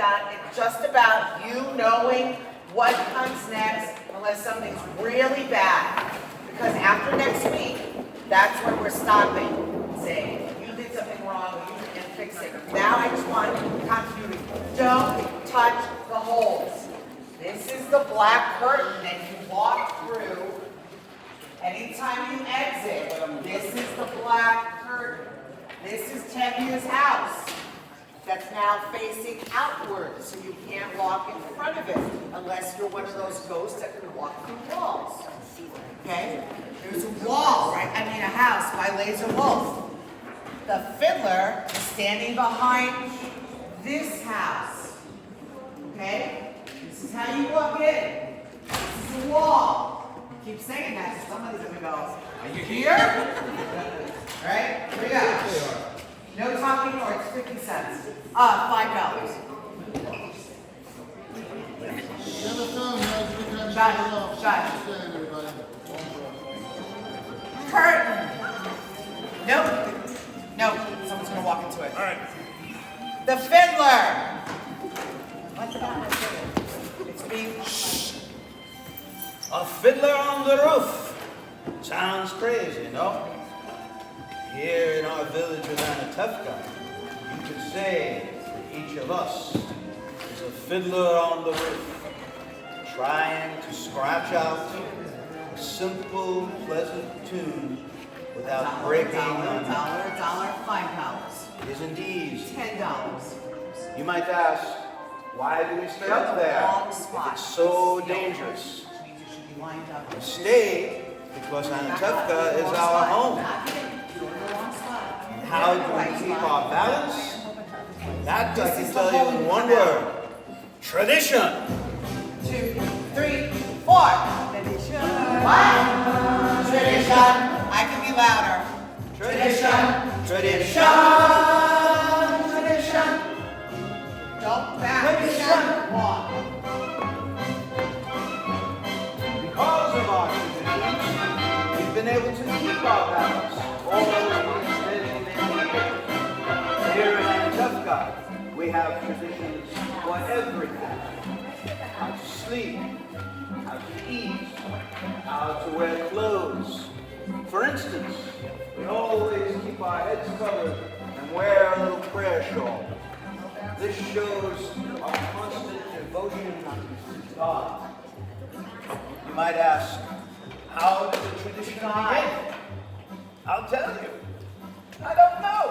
that. It's just about you knowing what comes next unless something's really bad. Because after next week, that's when we're stopping, saying, you did something wrong, and fix it. Now I just want continuity. Don't touch the holes. This is the black curtain that you walk through. Anytime you exit, this is the black curtain. This is Tevia's house that's now facing outward, so you can't walk in front of it unless you're one of those ghosts that can walk through walls. Okay? There's a wall, right? I mean a house by Laser Wolf. The fiddler is standing behind this house. Okay? This is how you walk in. This is the wall. Keep saying that, so somebody's gonna go, are you here? Right? Here we go. No talking or it's 50 cents. $5. Shut. Curtain. Nope. Someone's gonna walk into it. All right. The fiddler. What's that? It's being. Shh. A fiddler on the roof. Sounds crazy, no? Here in our village of Anatevka, you could say that each of us is a fiddler on the roof, trying to scratch out a simple, pleasant tune without breaking on Dollar, $5. It is indeed. $10. You might ask, why do we stay up there if it's so dangerous? We stay because Anatevka is our home. And how do we keep our balance? That I can tell you in one word. Tradition. 2, 3, 4. Tradition. What? Tradition. I can be louder. Tradition. Don't back. Walk. Because of our traditions, we've been able to keep our balance all these many years. Here in Anatevka, we have traditions for everything. How to sleep, how to eat, how to wear clothes. For instance, we always keep our heads covered and wear a little prayer shawl. This shows our constant devotion to God. You might ask, how did the tradition begin? I'll tell you. I don't know.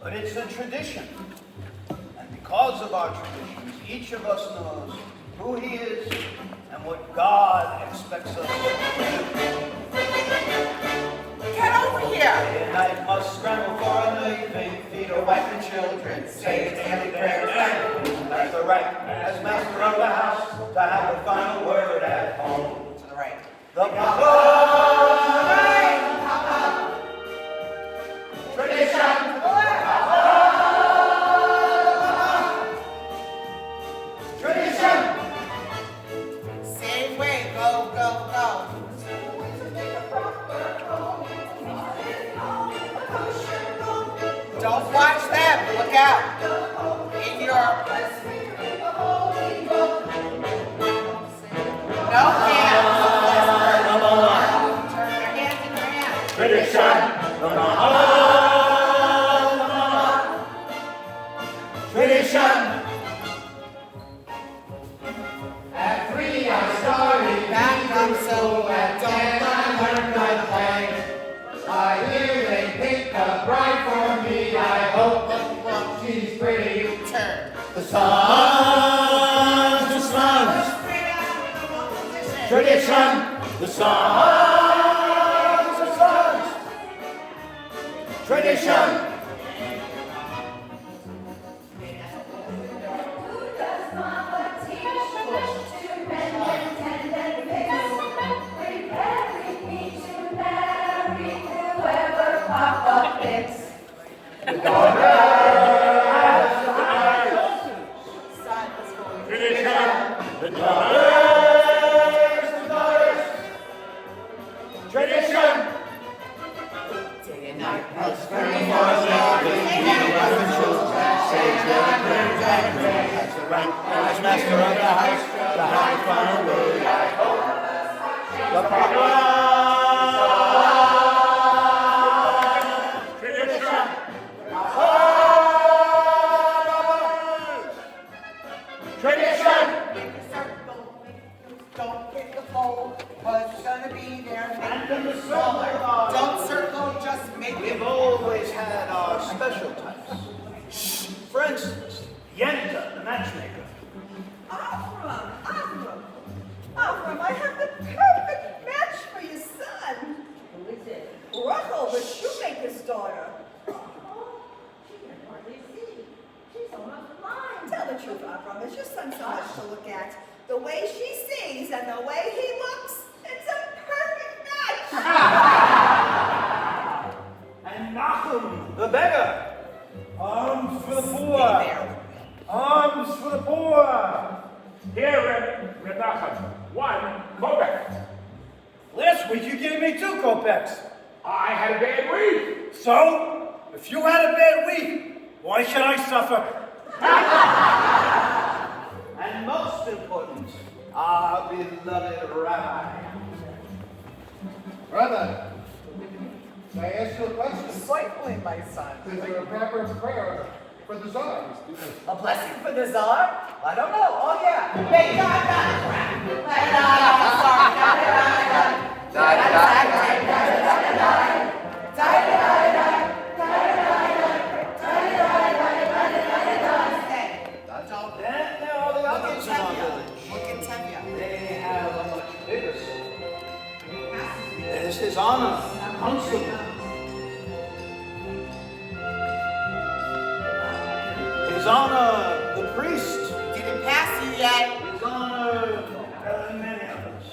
But it's a tradition. And because of our traditions, each of us knows who he is and what God expects us to do. Get over here. Day and night must scramble for a living, feed or wife and children, say the daily prayers, and that's the right, as master of the house, to have the final word at home. To the right. The Papa. Tradition. Tradition. Same way. Go. Don't watch them. Look out. In your. No hands. Turn your hands in your hands. Tradition. Tradition. At 3 I started Back up so at don't 10 I learned how to play. I hear they picked a bride for me. I hope she's pretty. turn. The sons. Tradition. The sons. Tradition. The daughter has the eyes. Tradition. The daughters. Tradition. Day and night. Scream for the children, sage the prayers and and as master of the house, the high final word I hope. The proper Don't hit the pole, because it's gonna be there. And in the Smaller. circle. Don't circle, just make We've it. always had our special types. For instance, Yenta, the matchmaker. Avram, I have the perfect match for your son. Who is it? Rachel, the shoemaker's daughter. Oh, she can hardly see. She's almost blind. Tell the truth, Avram, is your son so much to look at? The way she sees and the way he looks, it's a perfect match. And Nahum, the beggar. Arms for the Stay poor. there. Arms for the poor. Here, Menachem, 1 kopeck. Last week you gave me 2 kopecks. I had a bad week. So, if you had a bad week, why should I suffer? And most important, our beloved rabbi. Brother, may I ask you a question? Certainly, my son. Is there a proper prayer for the Tsar? A blessing for the czar? I don't know. Oh, yeah. May God not crack. Then there are the Look others in at our Tevye. village. Look at Tevye. They have a much bigger soul. There's His Honor, Constable. His Honor, the priest. Didn't pass you yet. His Honor, and many others.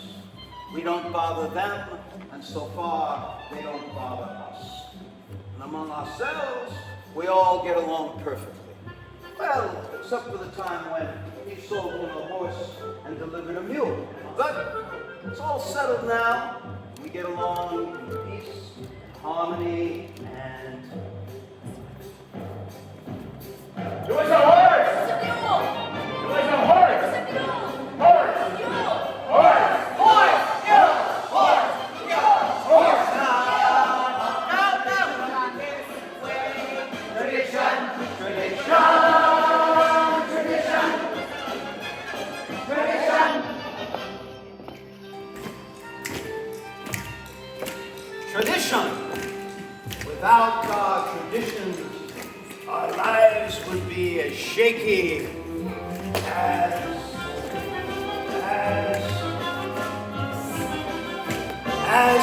We don't bother them, and so far, they don't bother us. And among ourselves, we all get along perfectly. Well, except for the time when he sold him a horse and delivered a mule. But it's all settled now. We get along in peace, harmony, and... There was a horse. It's a mule. There was a horse. It's a mule. Horse. Mule. Horse. Tradition. Without our traditions, our lives would be as shaky as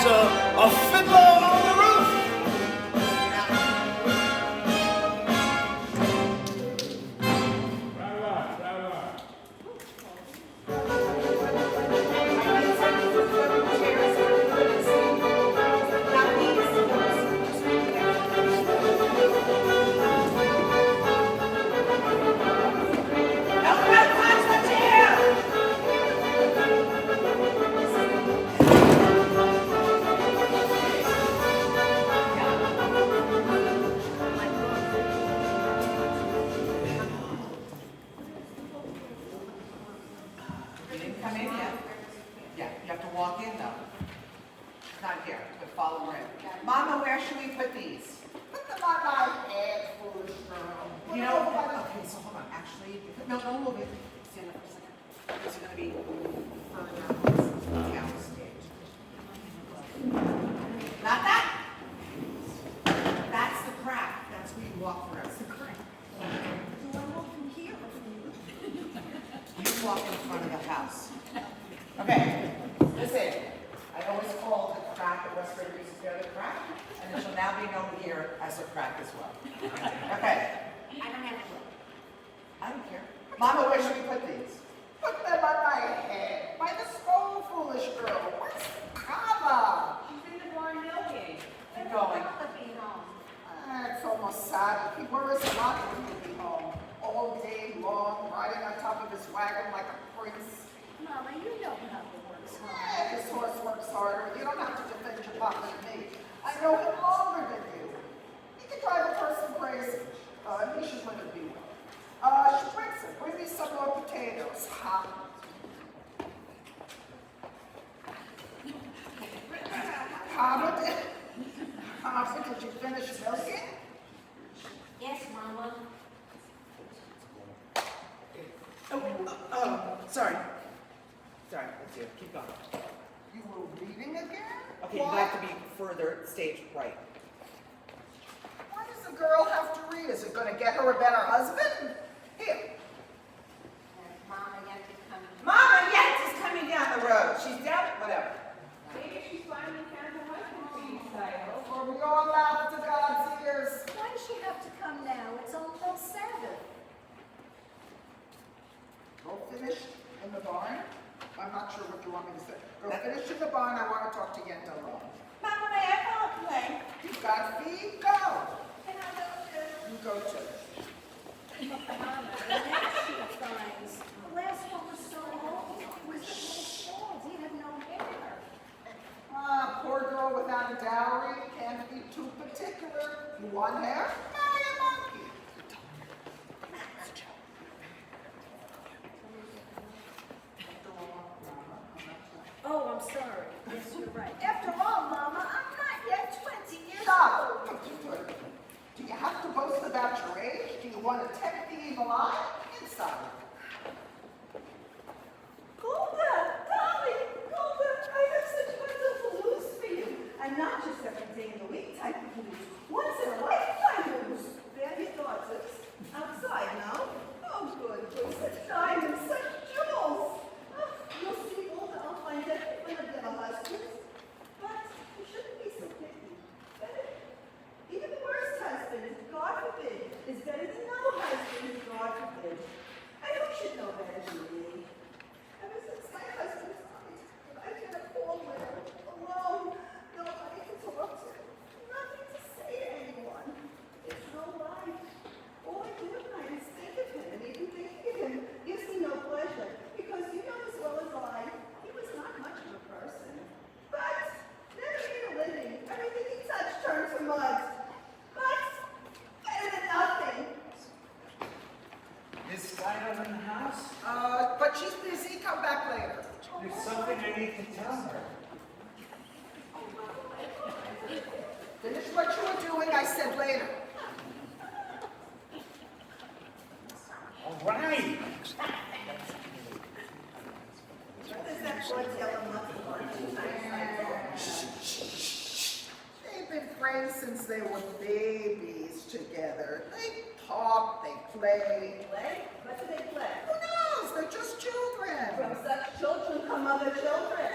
a fiddler on the roof. You didn't come in yet. Yeah, you have to walk in though. It's not here, but follow her in. Mama, where should we put these? Put them on my head, foolish girl. You know, okay, so hold on, actually, no, don't move it. Stand up for a second. This is gonna be further downstage. Not that. That's the crack. That's where you walk through. That's the crack. Do I walk from here or from you? You walk in front of the house. Okay, listen, I always call the crack at Westbury Reese the other crack, and it shall now be known here as a crack as well. Okay, I don't have to. I don't care. Mama, where should we put these? Put them on my head. By the skull, foolish girl. Where's Kava? She's in the barn milking. Keep going. It's almost sad. He worries a lot when he'll be home. All day long, riding on top of his wagon like a prince. Mama, you know Papa works hard. His horse works harder. You don't have to defend your papa and me. I know him longer than you. He can drive a person crazy. He should live in Beaver. Shpritzer, bring me some more finished milking? Yes, Mama. Sorry. Sorry, let's do it. Keep going. You were reading again? Okay, you Why? have to be further stage right. Why does a girl have to read? Is it going to get her a better husband? Here. Mama yet is coming. Mama Yet is coming down the road. She's down, whatever. Maybe she's finally found her husband for you, Cyril. Are we all loud to God's ears? Why does she have to come now? It's almost Sabbath. Go finish in the barn. I'm not sure what you want me to say. Go finish in the barn. I want to talk to Yenta alone. Mama, may I go play? You've got feet. Go. And I'll go too. You go too. Mama, the next she finds. The last one was so old. It was the whole fault. He had no hair. Ah, poor girl without a dowry. Can't be too particular. You want hair? Marry a monkey. Oh, I'm sorry. Yes, you're right. After all, Mama, I'm not yet 20 years Stop. old. Do you have to boast about your age? Do you want to tempt the evil eye? Inside. Golda, darling, Golda, I have such wonderful news for you. And not just every day in the week type of news. Once in a lifetime news. There your daughters. Outside now. Oh, good, good. Such diamonds, such jewels. Oh, you'll see, Golda, I'll find every one of them a husband. But you shouldn't be so picky. Even the worst husband, God forbid, is better than no husband, God forbid. And who should know better than me? Ever since my husband died, I've been a poor widow, alone, nobody to talk to, nothing to say to anyone. It's no life. All I do at night is think of him, and even thinking of him gives me no pleasure, because you know as well as I, he was not much of a person. But never made a living. Everything he touched turned to mud. But better than nothing. Miss Dido in the house? But she's busy. Come back later. There's something I need to tell her. Finish what you were doing. I said later. All right. What does that boy tell him not to watch? They've been friends since they were babies together. They talk, they play. Play? What do they play? Who knows? They're just children. From such children come other children.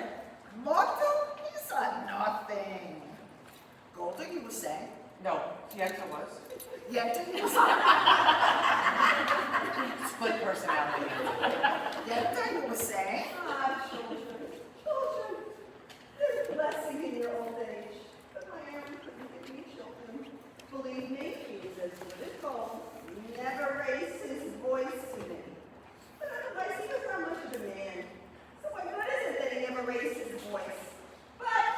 Mortal is a nothing. Golda, you were saying? No, Yenta was. Yenta, you were Split personality. Yenta, you were saying? Ah, children. Children. There's a blessing in your old age. But my Aaron couldn't give me children. Believe me, he's as good as gold. He never raised his voice to me. But otherwise, he was not much of a man. So what good is it that he never raised his voice? But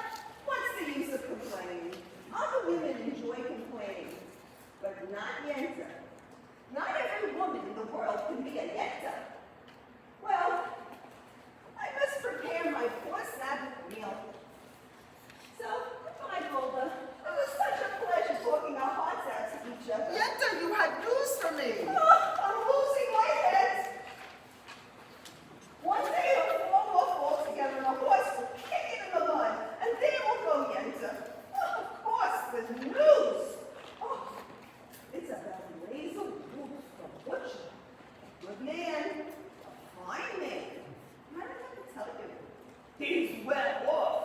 what's the use of complaining? Other women enjoy complaining, but not Yenta. Not every woman in the world can be a Yenta. Well, I must prepare my poor Sabbath meal. So, goodbye, Golda. It was such a pleasure talking our hearts out to each other. Yenta, you had news for me. Oh, I'm losing my head. One day it'll fall off altogether and a horse will kick it in the mud, and there will go Yenta. Oh, of course, the news. Oh, it's about Laser Wolf, the butcher. Good man, a fine man. I don't have to tell you. He's well off.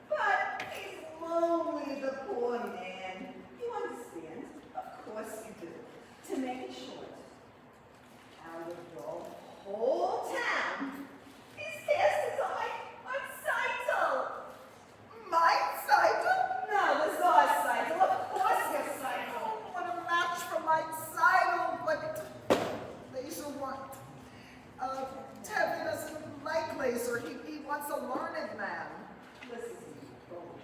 But he's lonely, the poor man. You understand? Of course you do. To make it short, out of the whole town, he's cast his eye on Saito. My Seidel? No, the Czar Saito. Of course you're Saito. Oh, what a match for my Seidel, but Laser what? Tevye doesn't like Laser. He wants a learned man. Listen to me, Golda.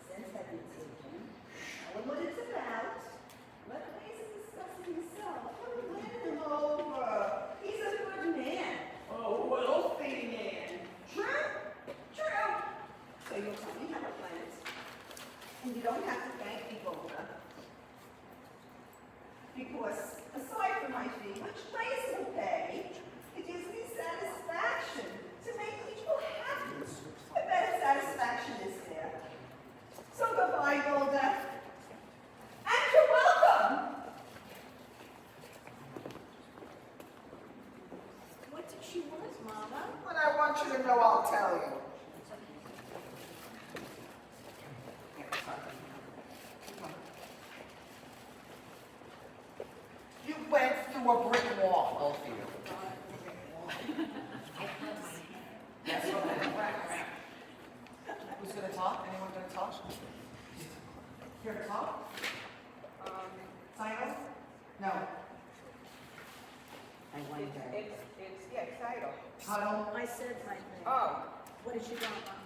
Since I've been taken, tell him what it's about. Let Laser discuss it himself. Win him over. He's a good man. A wealthy man. True? True. So you'll tell me how to plan it. And you don't have to thank me, Golda. What did she want, Mama? When I want you to know, I'll tell you. You went through a brick wall, both of you. Yes, go ahead. Who's gonna talk? Anyone gonna talk? Here to talk? Simon? No. I wonder. It's Saito. Huddle? I said my thing. Oh, What did she want, Mama?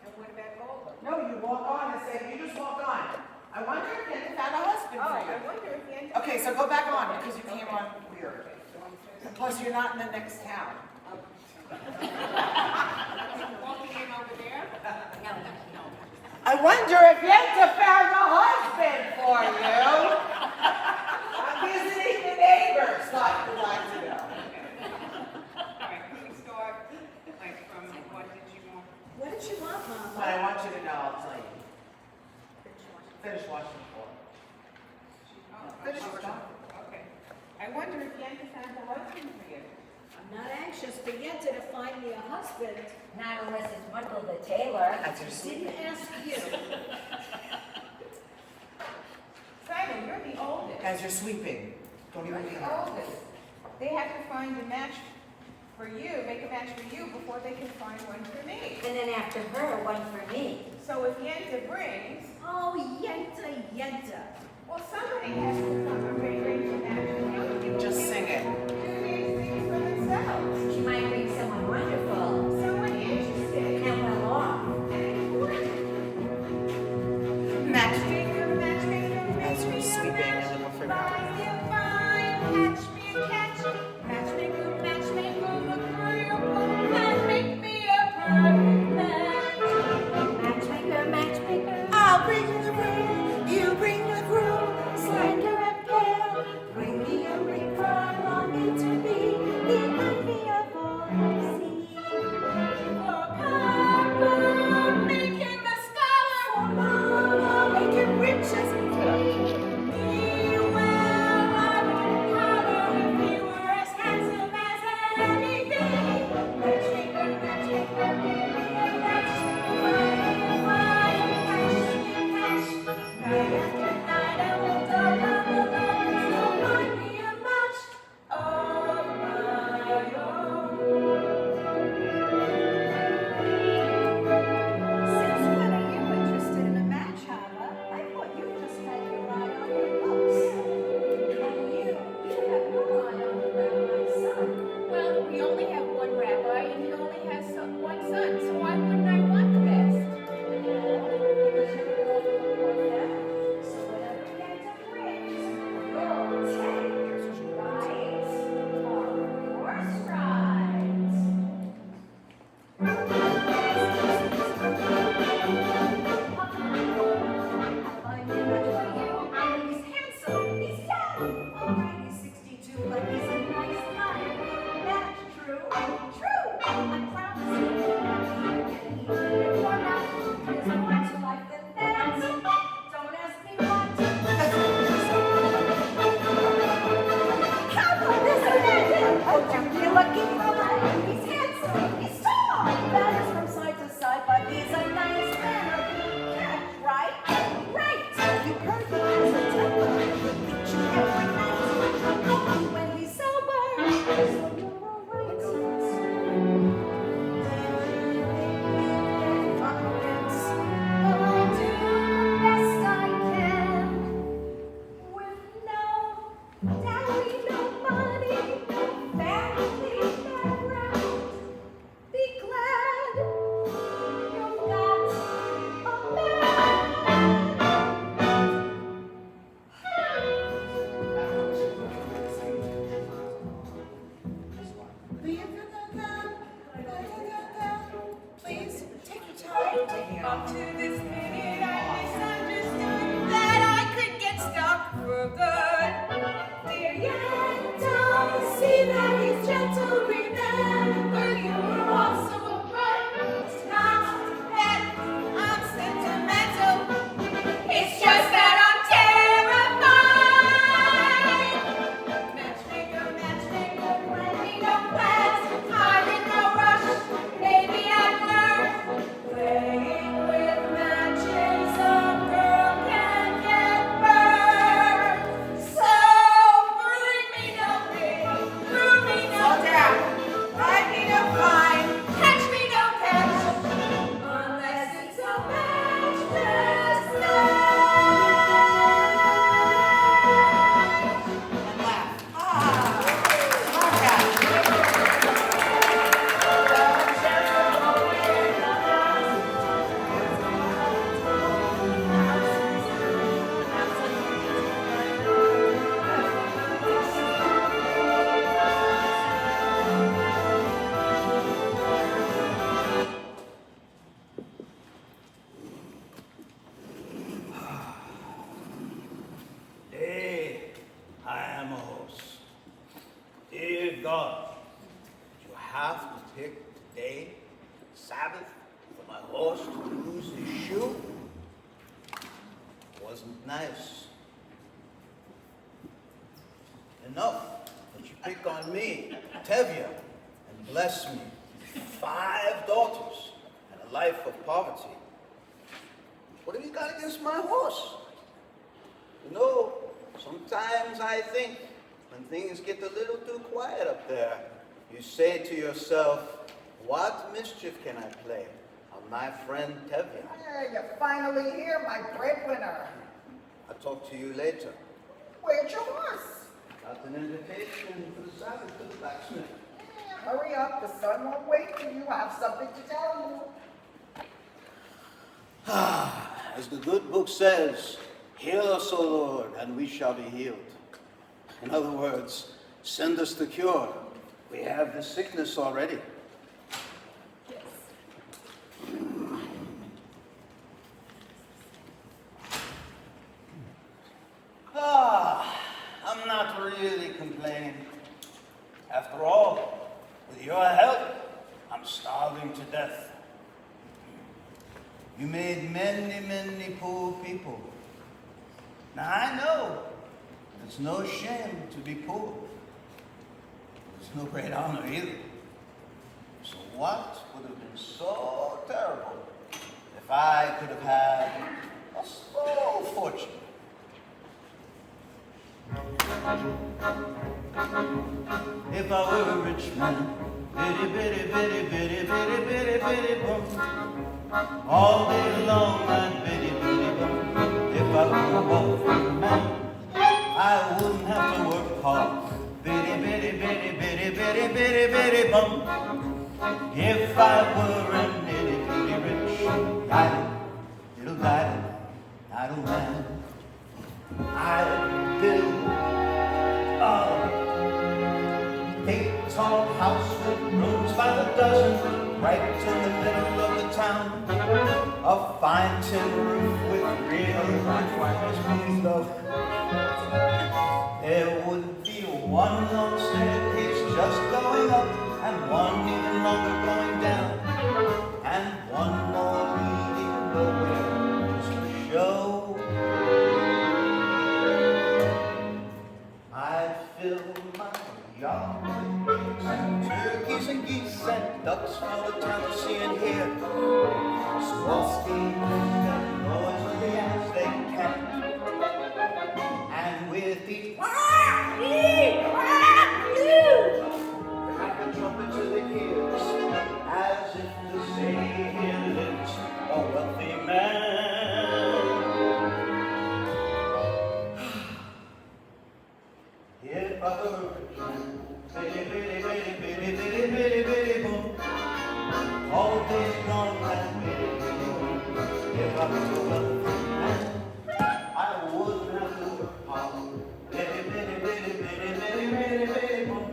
and what about Golda? No, you walk on and say, you just walk on. I wonder if you found a husband Oh, for I you. wonder if Yenta. Okay, so go back on because you came on weird. Plus, you're not in the next town. Walking in over there? I wonder if Yenta found a husband for you. I'm visiting the neighbors, would like to know. All right, can we start, like, from what did you want? What did she want, Mama? But I want you to know, I'll tell you. What did she want? Finish watching the floor. Oh, Finish okay. watching. Okay. I wonder if Yenta found a husband for you. I'm not anxious for Yenta to find me a husband. Not unless it's Michael the tailor. That's your seat. Didn't ask you. Saito, you're the oldest. As you're sweeping, don't You're even be the there. oldest. They have to find a match for you, make a match for you before they can find one for me. And then after her, one for me. So if Yenta brings, Oh, Yenta. well, somebody has to come and bring a match for you. People Just can't sing it. do these things for themselves. She might bring someone wonderful Someone interested. and well off. Matchmaker. Matchmaker, As you're sweeping, and then we'll figure out. Matchmaker, I'll bring the broom, you bring the groom, slender and pale. Bring of God. You have to pick the day, Sabbath, for my horse to lose his shoe. Wasn't nice. Enough that you pick on me, Tevye, and bless me. 5 daughters and a life of poverty. What have you got against my horse? You know, sometimes I think when things get a little too quiet up there, you say to yourself, what mischief can I play on my friend Tevye? Hey, you're finally here, my breadwinner. I'll talk to you later. Where's your horse? Got an invitation for the Sabbath to the blacksmith. Yeah, hurry up, the sun won't wait for you. I have something to tell you. As the good book says, heal us, O Lord, and we shall be healed. In other words, send us the cure. We have the sickness already. I'm not really complaining. After all, with your help, I'm starving to death. You made many, many poor people. Now I know it's no shame to be poor. It's no great honor either. So what would have been so terrible if I could have had a small fortune? If I were a rich man, bitty, bitty, bitty, bitty, bitty, bitty, bitty, boom. All day long I'd bitty, bitty, boom. If I were a wealthy man, I wouldn't have to work hard. Bitty, bitty, bitty, bitty, bitty, bitty, bitty, boom. If I were a nitty, bitty, rich guy, little guy, idle man, I'd build a big tall house with rooms by the dozen, right in the middle of the town. A fine tin roof with real smooth love. There would be one long staircase just going up, and one even longer going down, and one more leading nowhere just to show. I'd fill my yard with pigs and turkeys and geese and ducks for the town to see and hear. Squawks scream and noisily as they can, and with each have the trumpets in the ears, as if to say, here lives a wealthy man. If I were a rich man, bitty, bitty, bitty, bitty, bitty, bitty, bitty, boom. All day long and bitty, bitty, boom. If I were a wealthy man, I wouldn't have to work hard. Bitty, bitty, bitty, bitty, bitty, bitty, bitty, boom.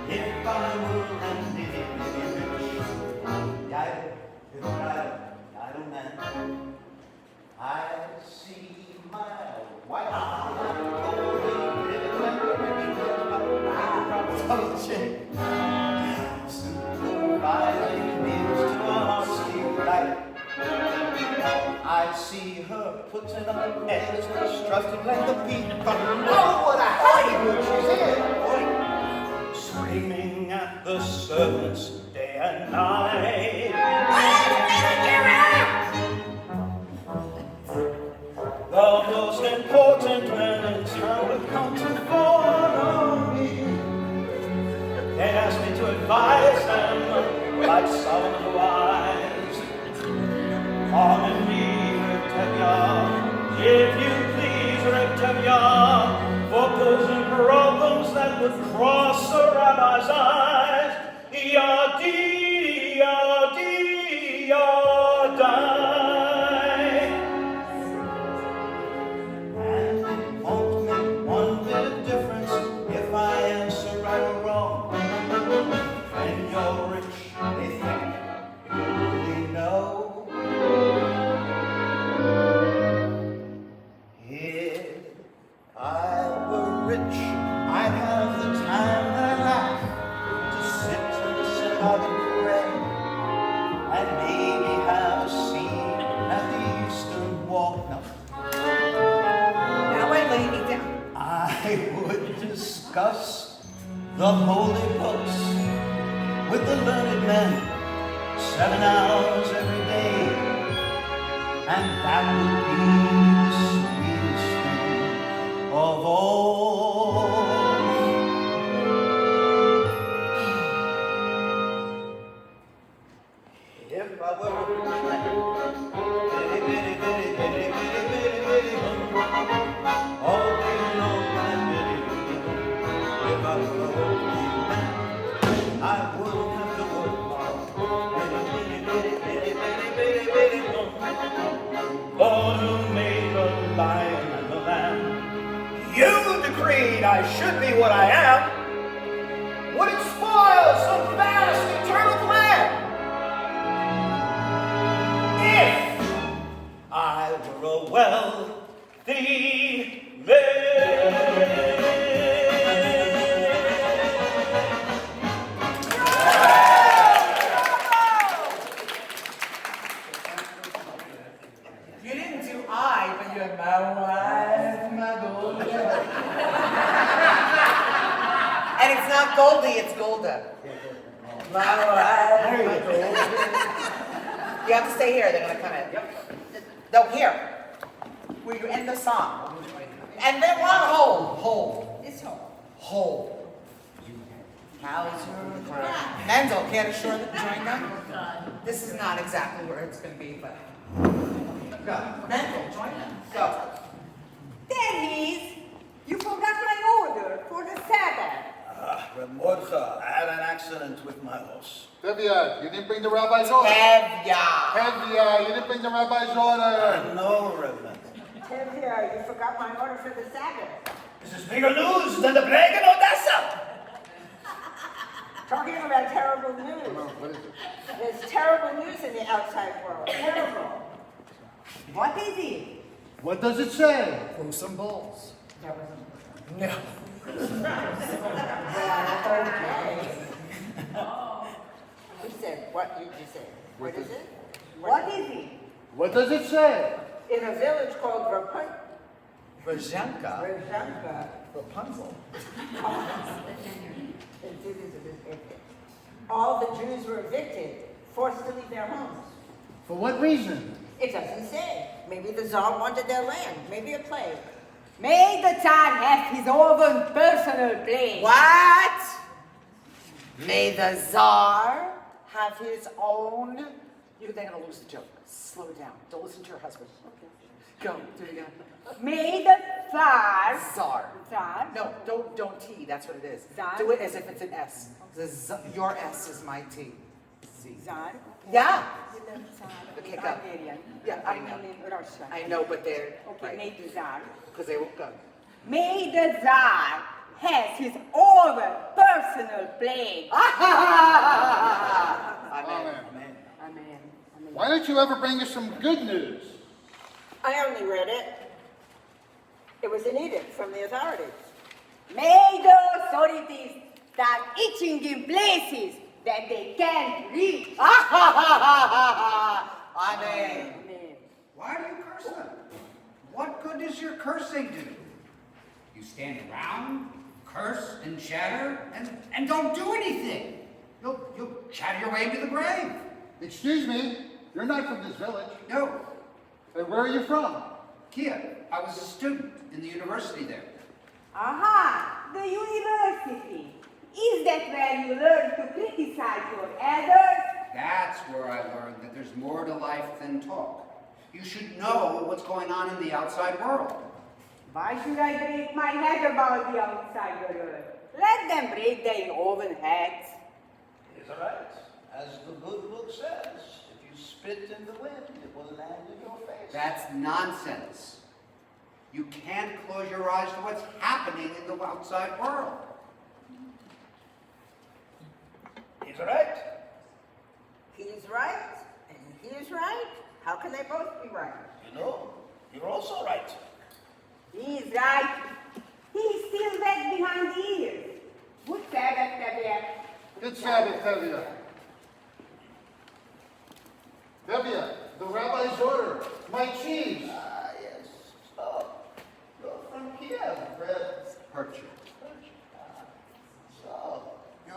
If I were a bitty, bitty, rich guy, idle man, I'd see my wife. I'd see her putting up eggs, strutting like a peacock. Oh, what a howdy mood she's in, boy! Screaming at the servants day and night. The most important man in town will come to follow me. They asked me to advise them like Solomon the wise. On and me, Tevye, if you please, Tevye, for posing problems that would cross a rabbi's eyes. Yadi, yadi, yadai. And it won't make one bit of difference if I answer right or wrong. When you're rich, they think you really know. If I were rich, I'd have the time that I holy books with the learned men 7 hours every day, and that would be the sweetest thing of all. If I were a man, bitty, bitty, bitty, bitty, bitty, bitty, bitty, all day long and bitty, bitty, if I were a holy man, I wouldn't have to work hard. Bitty, bitty, bitty, bitty, bitty, bitty, bitty, Lord who made the lion and the lamb. You decreed I should be what I am. Would it spoil some vast eternal plan? If I were a wealthy man. You didn't do I, but you had my wife, my Golda. And it's not Goldie, it's Golda. My wife, my Golda. You have to stay here, they're gonna come in. No, here. Where you end the song. And then we're on hold. Hold. It's home. Hold. How's your Mendel, care to join them? This is not exactly where it's gonna be, but. Go. Mendel, join them. Go. There he is. You forgot my order for the Sabbath. Reb Mordcha, I had an accident with my horse. Tevye, you didn't bring the rabbi's order. Evya. Tevye, you didn't bring the rabbi's order. No, Reverend. Tevye, you forgot my order for the Sabbath. This is bigger news than the plague in Odessa. Talking about terrible news. What is it? There's terrible news in the outside world. Terrible. What is it? What does it say? Some balls. No. You said, what did you say? What is it? What is it? What does it say? In a village called Razhenka. Rapunzel, all the Jews were evicted, forced to leave their homes. For what reason? It doesn't say. Maybe the Tsar wanted their land. Maybe a plague. May the Tsar have his own personal plague. What? May the Tsar have his own. They're gonna lose the joke. Slow it down. Don't listen to your husband. Okay. Go. Do it again. May the Tsar. Tsar. Tsar. No, don't T. That's what it is. Tsar. Do it as if it's an S. Your S is my T. Z. Tsar. Yeah. Tsar. Okay, go. Bulgarian. Yeah, I know. In Russia. I know, but they're Okay, may the Tsar. because they won't go. May the Tsar has his own personal plague. Amen. Amen. Amen. Why don't you ever bring us some good news? I only read it. It was an edict from the authorities. May the authorities start itching in places that they can't reach. Amen. Amen. Why do you curse them? What good does your cursing do? You stand around, curse and chatter, and don't do anything. You'll chatter your way to the grave. Excuse me, you're not from this village. No, And where are you from? Kiev. I was a student in the university there. Aha, the university. Is that where you learn to criticize your elders? That's where I learned that there's more to life than talk. You should know what's going on in the outside world. Why should I break my head about the outside world? Let them break their own heads. He's right. As the good book says, if you spit in the wind, it will land in your face. That's nonsense. You can't close your eyes to what's happening in the outside world. He's right. He's right, and he's right. How can they both be right? You know, you're also right. He's right. He's still wet behind the ears. Good Sabbath, Tevye. Good Sabbath, Tevye. Tevye, the rabbi's order. My cheese. Ah, yes. So, you're from Kiev, Fred. Hurt you. So, you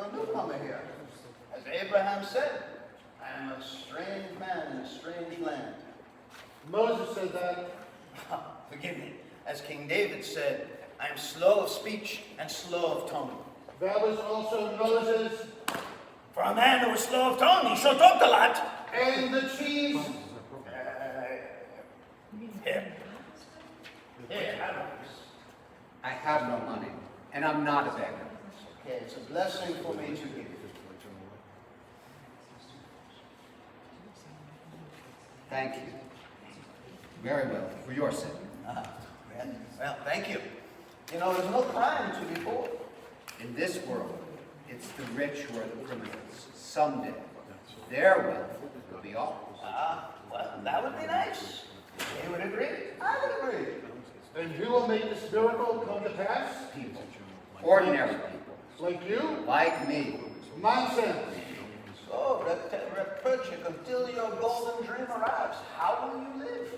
Abraham said, I am a strange man in a strange land. Moses said that. Forgive me. As King David said, I am slow of speech and slow of tongue. That was also Moses. For a man who was slow of tongue, he sure talked a lot. And the cheese. Here. Here, have this. I have no money, and I'm not a beggar. Okay, it's a blessing for me to give. Thank you. Very well, for your sake. Well, thank you. You know, there's no crime to be poor. In this world, it's the rich who are the criminals. Someday, their wealth will be ours. Well, that would be nice. You would agree? I would agree. And who will make this miracle come to pass? People. Ordinary people. Like you? Like me. Nonsense. So, Reb Perchik, until your golden dream arrives, how will you live?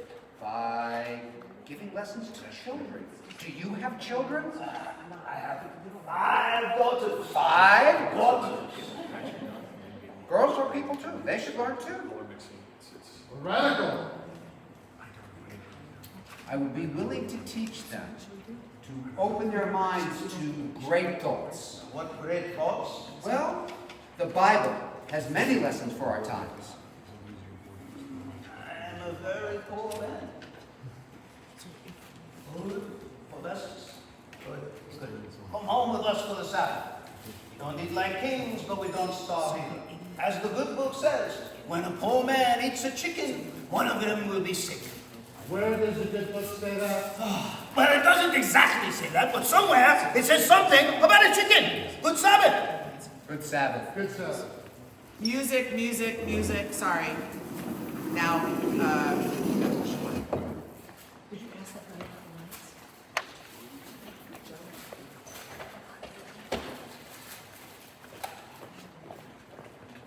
By giving lessons to children. Do you have children? I have 5 daughters. 5? Daughters. Girls are people too. They should learn too. Radical. I would be willing to teach them to open their minds to great thoughts. What great thoughts? Well, the Bible has many lessons for our times. I am a very poor man. Food for lessons. Good. Come home with us for the Sabbath. We don't eat like kings, but we don't starve either. As the good book says, when a poor man eats a chicken, one of them will be sick. Where does the good book say that? Well, it doesn't exactly say that, but somewhere it says something about a chicken. Good Sabbath. Good Sabbath. Good Sabbath. Music, music, music, sorry. Now,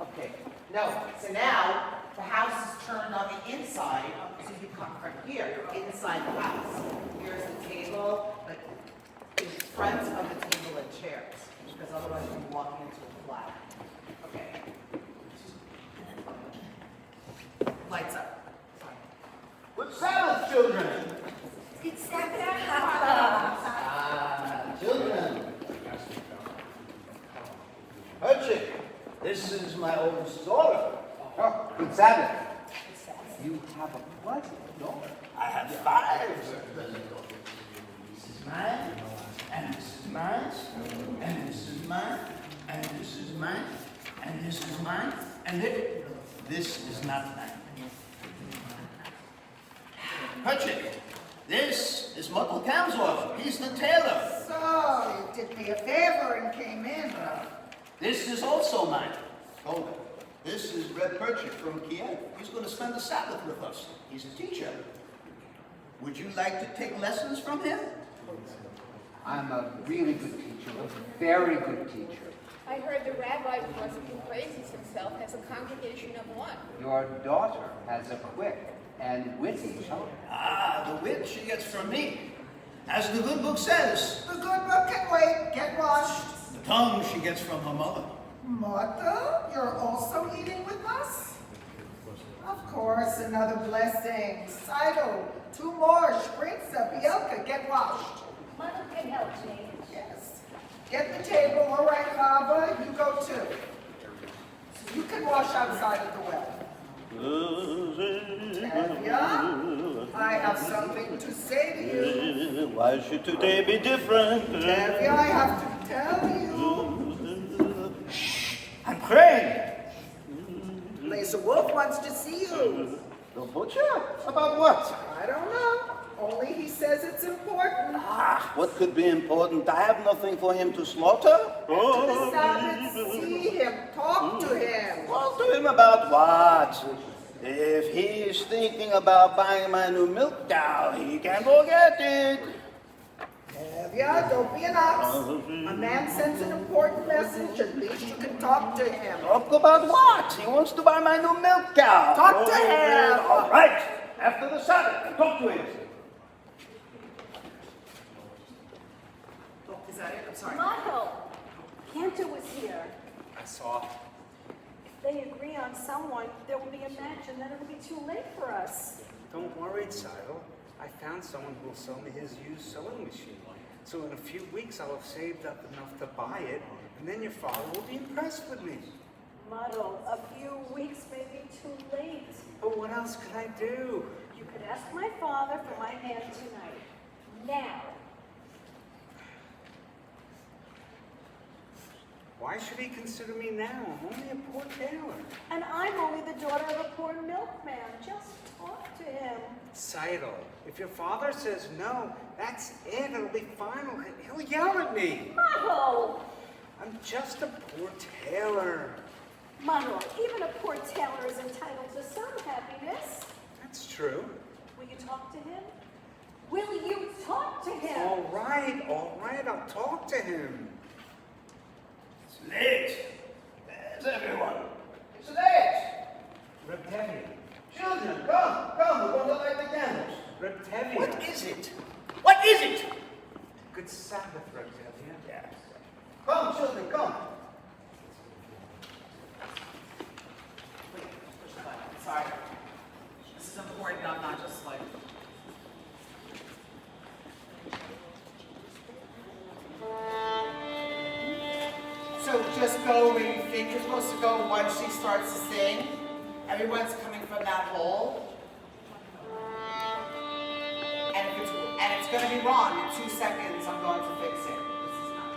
okay, no, so now the house is turned on the inside, so you come from here, you're inside the house. Here's the table, but in front of the table and chairs, because otherwise you'll be walking into a flat. Okay. Lights up. Sorry. Good Sabbath, children. Good Sabbath. Children. Perchik, this is my oldest daughter. Oh, good Sabbath. You have a pleasant daughter. I have 5 pleasant daughters. This is mine, and this is mine, and this is mine, and this is mine, and this is mine, and this is not mine. Perchik, this is Muttel Kamsdorf. He's the tailor. So, you did me a favor and came in. This is also mine. Golda. This is Reb Perchik from Kiev. He's going to spend the Sabbath with us. He's a teacher. Would you like to take lessons from him? I'm a really good teacher, a very good teacher. I heard the rabbi who wasn't praises himself has a congregation of 1. Your daughter has a quick and witty tongue. The wit she gets from me. As the good book says, The good book can wait. Get washed. the tongue she gets from her mother. Mother, you're also eating with us? Of course, another blessing. Seidel, 2 more. Spritzer, Bielka, get washed. Mother can help me. Yes. Get the table. All right, Baba, you go too. So you can wash outside of the well. Tevya, I have something to say to you. Why should today be different? Tevya, I have to tell you. I'm praying. Laser Wolf wants to see you. The butcher? About what? I don't know. Only he says it's important. What could be important? I have nothing for him to slaughter. To the Sabbath, see him, talk to him. Well, to him about what? If he is thinking about buying my new milk cow, he can forget it. Tevya, don't be an ox. A man sends an important message, at least you can talk to him. Talk about what? He wants to buy my new milk cow. Talk to him. All right. After the Sabbath, talk to him. Oh, is that it? I'm sorry. Michael, Cantor was here. I saw. They agree on someone, there will be a match and then it'll be too late for us. Don't worry, Seidel. I found someone who will sell me his used sewing machine. So in a few weeks, I'll have saved up enough to buy it, and then your father will be impressed with me. Muddle, a few weeks may be too late. But what else could I do? You could ask my father for my hand tonight. Now. Why should he consider me now? I'm only a poor tailor. And I'm only the daughter of a poor milkman. Just talk to him. Seidel, if your father says no, that's it. It'll be fine. He'll yell at me. Muddle! I'm just a poor tailor. Muddle, even a poor tailor is entitled to some happiness. That's true. Will you talk to him? Will you talk to him? All right, I'll talk to him. It's late. There's everyone. It's late. Reb Tevye. Children, come, we're going to light the candles. Reb Tevye. What is it? What is it? Good Sabbath, Reb Tevye. Yes. Come, children, come. Wait, push the button. Sorry. This is important. I'm not just like. So just go where you think you're supposed to go once she starts to sing. Everyone's coming from that hole. And it's going to be wrong. In 2 seconds, I'm going to fix it. This is not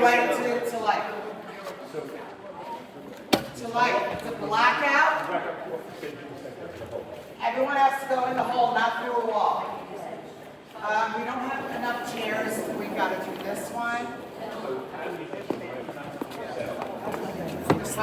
right to light. To light. It's a blackout. Everyone has to go in the hole, not through a wall. We don't have enough chairs. We've got to do this one.